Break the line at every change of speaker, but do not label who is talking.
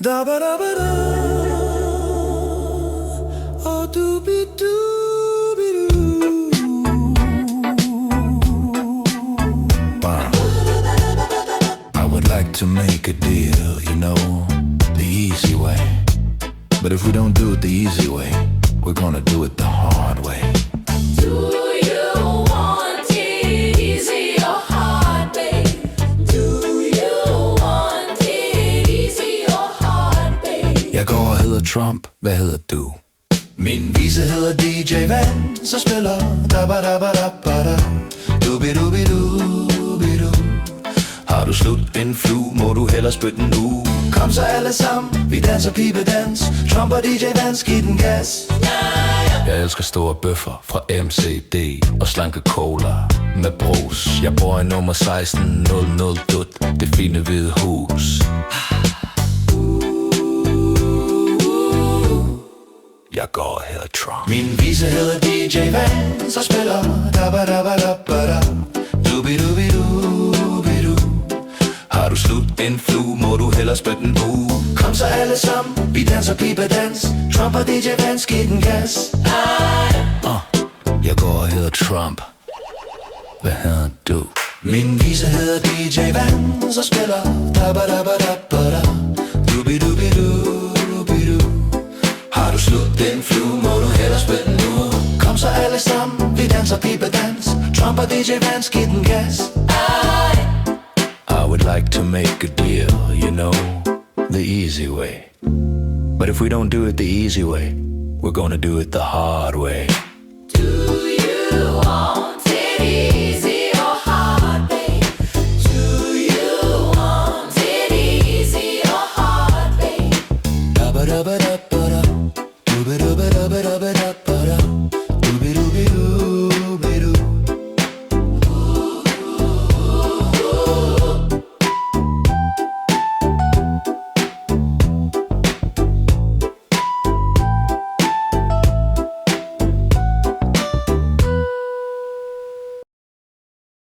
Da ba da ba da, oh doobie doobie doo. Wow. I would like to make a deal, you know, the easy way. But if we don't do it the easy way, we're gonna do it the hard way.
Do you want it easy or hard, babe? Do you want it easy or hard, babe?
Jeg går og hedder Trump, hvad hedder du? Min vise hedder DJ Van, så spiller da ba da ba da ba da, doobie doobie doobie doo. Har du slut en flue, må du hellere spytte den nu. Kom så alle sammen, vi danser pibedans. Trump og DJ Vans, giv den gas. Jeg elsker store bøffer fra MCD og slanke cola med brus. Jeg bor i nummer 1600 Dut, det fine hvide hus. Jeg går og hedder Trump. Min vise hedder DJ Van, så spiller da ba da ba da ba da, doobie doobie doobie doo. Har du slut en flue, må du hellere spytte den ud. Kom så alle sammen, vi danser pibedans. Trump og DJ Vans, giv den gas. Jeg går og hedder Trump. Hvad hedder du? Min vise hedder DJ Van, så spiller da ba da ba da ba da, doobie doobie doobie doo. Har du slut en flue, må du hellere spytte den ud. Kom så alle sammen, vi danser pibedans. Trump og DJ Vans, giv den gas. I would like to make a deal, you know, the easy way. But if we don't do it the easy way, we're gonna do it the hard way.
Do you want it easy or hard, babe? Do you want it easy or hard, babe?
Da ba da ba da ba da, doo ba da ba da ba da ba da ba da.